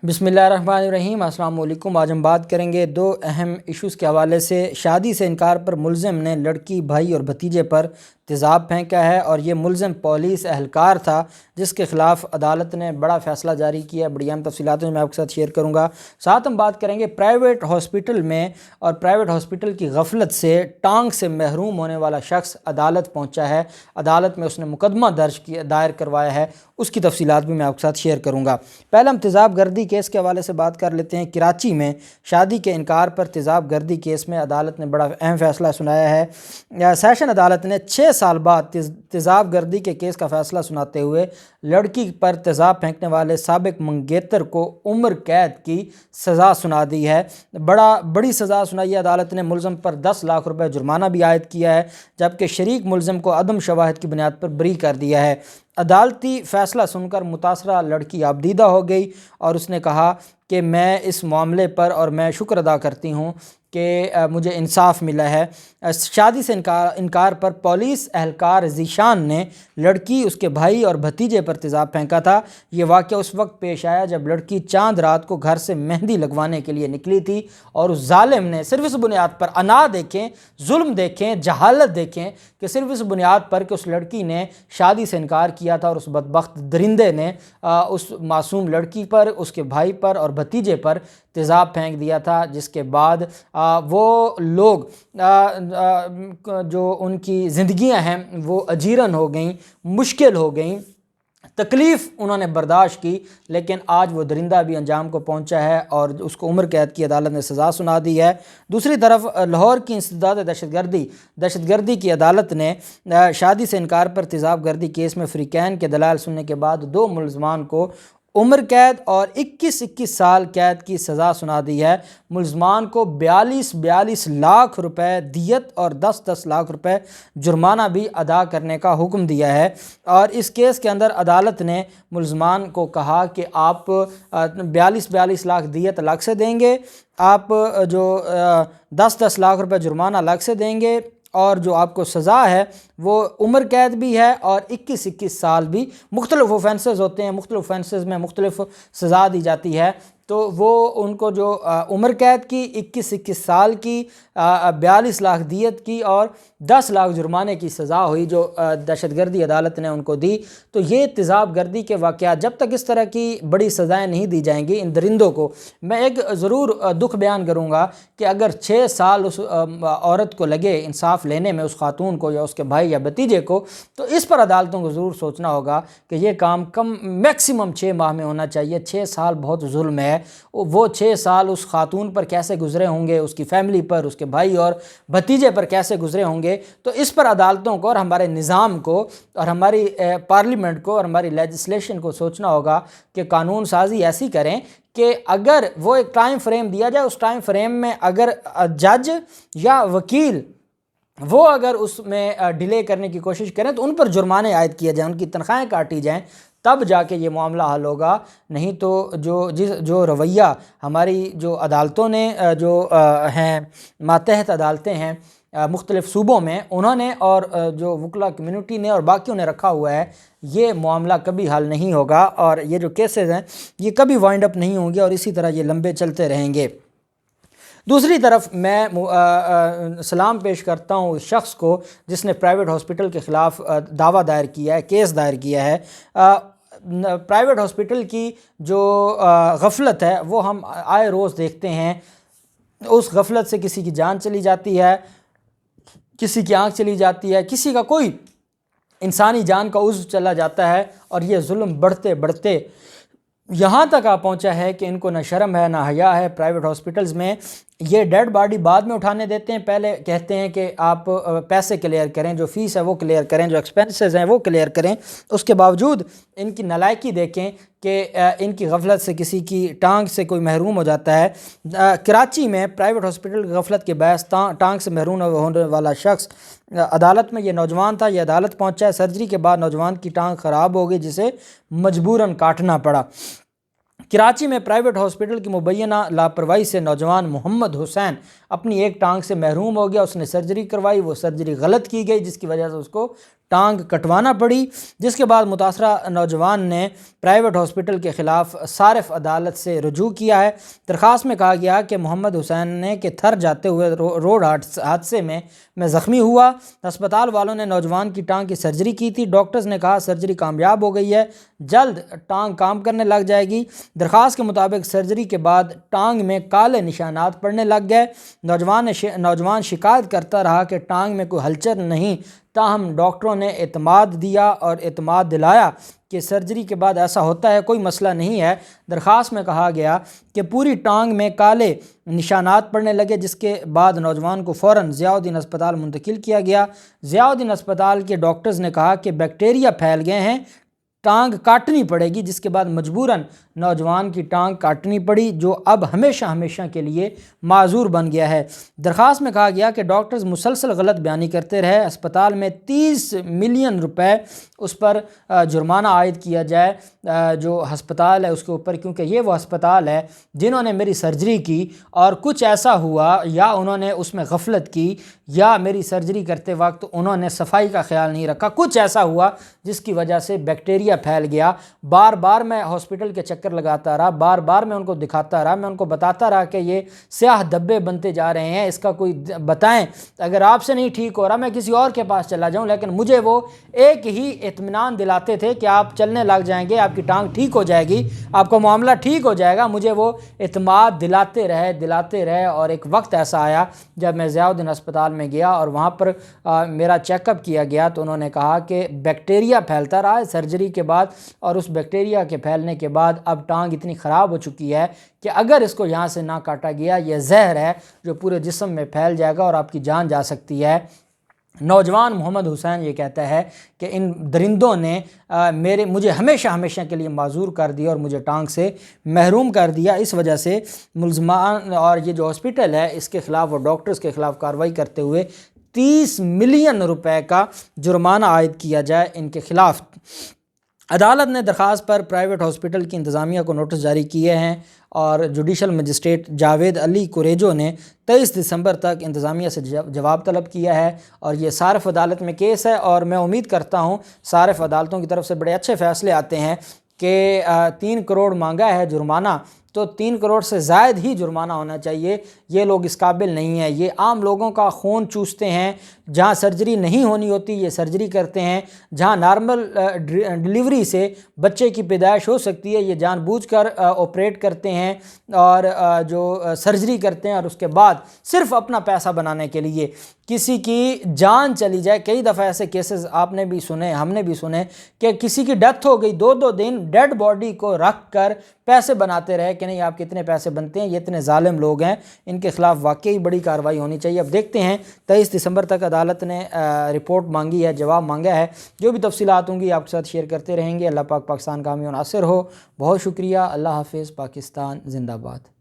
बिस्मिल्लाहिर्रहमानिर्रहीम। अस्सलाम वालेकुम। आज हम बात करेंगे दो अहम इश्यूज़ के हवाले से। शादी से इनकार पर मुलज़िम ने लड़की, भाई और भतीजे पर तेज़ाब फेंका है और ये मुलज़िम पुलिस एहलकार था जिसके ख़िलाफ़ अदालत ने बड़ा फ़ैसला जारी किया। बड़ी अहम तफ़सीलात मैं आपके साथ शेयर करूँगा। साथ हम बात करेंगे प्राइवेट हॉस्पिटल में और प्राइवेट हॉस्पिटल की गफलत से टांग से महरूम होने वाला शख्स अदालत पहुँचा है। अदालत में उसने मुकदमा दायर करवाया है, उसकी तफ़सीलात भी मैं आपके साथ शेयर करूँगा। पहले हम तेज़ाब गर्दी केस के हवाले से बात कर लेते हैं। कराची में शादी के इनकार पर तेज़ाब गर्दी केस में अदालत ने बड़ा अहम फ़ैसला सुनाया है। सेशन अदालत ने 6 साल बाद तेज़ाब गर्दी के केस का फ़ैसला सुनाते हुए लड़की पर तेज़ाब फेंकने वाले साबिक मंगेतर को उम्र कैद की सज़ा सुना दी है। बड़ी सज़ा सुनाई है अदालत ने। मुलज़िम पर 10 लाख रुपए जुर्माना भी आयद किया है, जबकि शरीक मुलज़िम को अदम शवाहिद की बुनियाद पर बरी कर दिया है। अदालती फ़ैसला सुनकर मुतासरा लड़की आबदीदा हो गई और उसने कहा कि मैं इस मामले पर और मैं शुक्र अदा करती हूँ कि मुझे इंसाफ मिला है। शादी से इनकार पर पुलिस एहलकार ज़ीशान ने लड़की, उसके भाई और भतीजे पर तेज़ाब फेंका था। ये वाक़या उस वक्त पेश आया जब लड़की चांद रात को घर से मेहंदी लगवाने के लिए निकली थी और उस जालिम ने सिर्फ इस बुनियाद पर, अना देखें, जुल्म देखें, जहालत देखें कि सिर्फ इस बुनियाद पर कि उस लड़की ने शादी से इनकार किया था और उस बदबख्त दरिंदे ने उस मासूम लड़की पर, उसके भाई पर और भतीजे पर तेज़ाब फेंक दिया था, जिसके बाद वो लोग जो उनकी ज़िंदगियां हैं वो अजीरन हो गईं, मुश्किल हो गईं, तकलीफ़ उन्होंने बर्दाश्त की, लेकिन आज वो दरिंदा भी अंजाम को पहुंचा है और उसको उम्र कैद की अदालत ने सज़ा सुना दी है। दूसरी तरफ लाहौर की इंसदाद दहशतगर्दी की अदालत ने शादी से इनकार पर तेज़ाब गर्दी केस में फ़रीक़ैन के दलाल सुनने के बाद 2 मुलज़मान को उम्र कैद और 21 साल कैद की सज़ा सुना दी है। मुलज़मान को 42 लाख रुपए दियत और 10 लाख रुपए जुर्माना भी अदा करने का हुक्म दिया है। और इस केस के अंदर अदालत ने मुलज़मान को कहा कि आप 42 लाख दियत अलग से देंगे, आप जो 10 लाख रुपए जुर्माना अलग से देंगे और जो आपको सज़ा है वो उम्र कैद भी है और 21 साल भी। मुख्तलिफ ऑफेंसेस होते हैं, मुख्तलिफ ऑफेंसेस में मुख्तलिफ सज़ा दी जाती है, तो वो उनको जो उम्र कैद की, 21 साल की, 42 लाख दियत की और 10 लाख जुर्माने की सज़ा हुई जो दहशतगर्दी अदालत ने उनको दी। तो ये तेज़ाब गर्दी के वाक़यात, जब तक इस तरह की बड़ी सज़ाएं नहीं दी जाएंगी इन दरिंदों को, मैं एक ज़रूर दुख बयान करूँगा कि अगर 6 साल उस औरत को लगे इंसाफ लेने में, उस खातून को या उसके भाई या भतीजे को, तो इस पर अदालतों को ज़रूर सोचना होगा कि ये काम कम मैक्सिमम 6 माह में होना चाहिए। 6 साल बहुत जुल्म है। वो 6 साल उस खातून पर कैसे गुजरे होंगे, उसकी फैमिली पर, उसके भाई और भतीजे पर कैसे गुजरे होंगे। तो इस पर अदालतों को और हमारे निज़ाम को और हमारी पार्लियामेंट को और हमारी लेजिस्लेशन को सोचना होगा कि कानून साजी ऐसी करें कि अगर वो एक टाइम फ्रेम दिया जाए, उस टाइम फ्रेम में अगर जज या वकील वो अगर उसमें डिले करने की कोशिश करें तो उन पर जुर्माने आयद किए जाएँ, उनकी तनख्वाहें काटी जाएँ, तब जाके ये मामला हल होगा। नहीं तो जो रवैया हमारी जो अदालतों ने जो हैं मातहत अदालतें हैं मुख्तलिफ़ सूबों में, उन्होंने और जो वकला कम्यूनिटी ने और बाकियों ने रखा हुआ है, ये मामला कभी हल नहीं होगा और ये जो केसेस हैं ये कभी वाइंड अप नहीं होंगे और इसी तरह ये लंबे चलते रहेंगे। दूसरी तरफ मैं सलाम पेश करता हूँ उस शख्स को जिसने प्राइवेट हॉस्पिटल के ख़िलाफ़ दावा दायर किया है, केस दायर किया है। प्राइवेट हॉस्पिटल की जो गफलत है वो हम आए रोज़ देखते हैं। उस गफलत से किसी की जान चली जाती है, किसी की आँख चली जाती है, किसी का कोई इंसानी जान का उज़्व चला जाता है और ये जुल्म बढ़ते बढ़ते यहाँ तक आ पहुँचा है कि इनको ना शर्म है ना हया है। प्राइवेट हॉस्पिटल्स में ये डेड बॉडी बाद में उठाने देते हैं, पहले कहते हैं कि आप पैसे क्लियर करें, जो फ़ीस है वो क्लियर करें, जो एक्सपेंसेस हैं वो क्लियर करें। उसके बावजूद इनकी नालायकी देखें कि इनकी गफलत से किसी की टांग से कोई महरूम हो जाता है। कराची में प्राइवेट हॉस्पिटल की गफलत के बायस टांग से महरूम होने वाला शख्स अदालत में, ये नौजवान था, ये अदालत पहुंचा है। सर्जरी के बाद नौजवान की टांग ख़राब हो गई जिसे मजबूरन काटना पड़ा। कराची में प्राइवेट हॉस्पिटल की मुबैना लापरवाही से नौजवान मोहम्मद हुसैन अपनी एक टांग से महरूम हो गया। उसने सर्जरी करवाई, वो सर्जरी गलत की गई जिसकी वजह से उसको ٹانگ کٹوانا پڑی، جس کے بعد متاثرہ نوجوان نے پرائیویٹ ہاسپٹل کے خلاف صارف عدالت سے رجوع کیا ہے۔ درخواست میں کہا گیا کہ محمد حسین نے کہ تھر جاتے ہوئے روڈ حادثے میں زخمی ہوا۔ ہسپتال والوں نے نوجوان کی ٹانگ کی سرجری کی تھی۔ ڈاکٹرز نے کہا سرجری کامیاب ہو گئی ہے، جلد ٹانگ کام کرنے لگ جائے گی۔ درخواست کے مطابق سرجری کے بعد ٹانگ میں کالے نشانات پڑنے لگ گئے۔ نوجوان شکایت کرتا رہا کہ ٹانگ میں کوئی ہلچل نہیں، تاہم ڈاکٹروں نے اعتماد دیا اور اعتماد دلایا کہ سرجری کے بعد ایسا ہوتا ہے، کوئی مسئلہ نہیں ہے۔ درخواست میں کہا گیا کہ پوری ٹانگ میں کالے نشانات پڑنے لگے، جس کے بعد نوجوان کو فوراً ضیاء الدین ہسپتال منتقل کیا گیا۔ ضیاء الدین ہسپتال کے ڈاکٹرز نے کہا کہ بیکٹیریا پھیل گئے ہیں، ٹانگ کاٹنی پڑے گی، جس کے بعد مجبوراً نوجوان کی ٹانگ کاٹنی پڑی، جو اب ہمیشہ کے لیے معذور بن گیا ہے۔ درخواست میں کہا گیا کہ ڈاکٹرز مسلسل غلط بیانی کرتے رہے، اسپتال میں 30 ملین روپے اس پر جرمانہ عائد کیا جائے، جو ہسپتال ہے اس کے اوپر، کیونکہ یہ وہ ہسپتال ہے جنہوں نے میری سرجری کی اور کچھ ایسا ہوا یا انہوں نے اس میں غفلت کی یا میری سرجری کرتے وقت انہوں نے صفائی کا خیال نہیں رکھا، کچھ ایسا ہوا جس کی وجہ سے بیکٹیریا پھیل گیا۔ بار بار میں ہاسپٹل کے چکر لگاتا رہا، بار بار میں ان کو دکھاتا رہا، میں ان کو بتاتا رہا کہ یہ سیاہ دبے بنتے جا رہے ہیں، اس کا کوئی بتائیں، اگر آپ سے نہیں ٹھیک ہو رہا میں کسی اور کے پاس چلا جاؤں، لیکن مجھے وہ ایک ہی اطمینان دلاتے تھے کہ آپ چلنے لگ جائیں گے، آپ کی ٹانگ ٹھیک ہو جائے گی، آپ کا معاملہ ٹھیک ہو جائے گا۔ مجھے وہ اعتماد دلاتے رہے اور ایک وقت ایسا آیا جب میں ضیاء الدین ہسپتال میں گیا اور وہاں پر میرا چیک اپ کیا گیا تو انہوں نے کہا کہ بیکٹیریا پھیلتا رہا ہے سرجری کے بعد، اور اس بیکٹیریا کے پھیلنے کے بعد اب ٹانگ اتنی خراب ہو چکی ہے کہ اگر اس کو یہاں سے نہ کاٹا گیا یہ زہر ہے جو پورے جسم میں پھیل جائے گا اور آپ کی جان جا سکتی ہے۔ نوجوان محمد حسین یہ کہتا ہے کہ ان درندوں نے مجھے ہمیشہ کے لیے معذور کر دیا اور مجھے ٹانگ سے محروم کر دیا، اس وجہ سے ملزمان اور یہ جو ہاسپٹل ہے اس کے خلاف وہ ڈاکٹرز کے خلاف کارروائی کرتے ہوئے 30 ملین روپے کا جرمانہ عائد کیا جائے ان کے خلاف۔ عدالت نے درخواست پر پرائیویٹ ہاسپٹل کی انتظامیہ کو نوٹس جاری کیے ہیں اور جوڈیشل مجسٹریٹ جاوید علی کوریجو نے 23 دسمبر تک انتظامیہ سے جواب طلب کیا ہے، اور یہ صارف عدالت میں کیس ہے اور میں امید کرتا ہوں صارف عدالتوں کی طرف سے بڑے اچھے فیصلے آتے ہیں کہ 3 کروڑ مانگا ہے جرمانہ تو 3 کروڑ سے زائد ہی جرمانہ ہونا چاہیے۔ یہ لوگ اس قابل نہیں ہیں، یہ عام لوگوں کا خون چوستے ہیں، جہاں سرجری نہیں ہونی ہوتی یہ سرجری کرتے ہیں، جہاں نارمل ڈلیوری سے بچے کی پیدائش ہو سکتی ہے یہ جان بوجھ کر آپریٹ کرتے ہیں اور جو سرجری کرتے ہیں، اور اس کے بعد صرف اپنا پیسہ بنانے کے لیے کسی کی جان چلی جائے۔ کئی دفعہ ایسے کیسز آپ نے بھی سنے، ہم نے بھی سنے کہ کسی کی ڈیتھ ہو گئی، 2 دن ڈیڈ باڈی کو رکھ کر پیسے بناتے رہے کہ نہیں آپ کتنے پیسے بنتے ہیں۔ یہ اتنے ظالم لوگ ہیں، ان کے خلاف واقعی بڑی کارروائی ہونی چاہیے۔ اب دیکھتے ہیں 23 دسمبر تک عدالت نے رپورٹ مانگی ہے، جواب مانگا ہے، جو بھی تفصیلات ہوں گی آپ کے ساتھ شیئر کرتے رہیں گے۔ اللہ پاک پاکستان کامیاب و ناصر ہو۔ بہت شکریہ، اللہ حافظ، پاکستان زندہ باد۔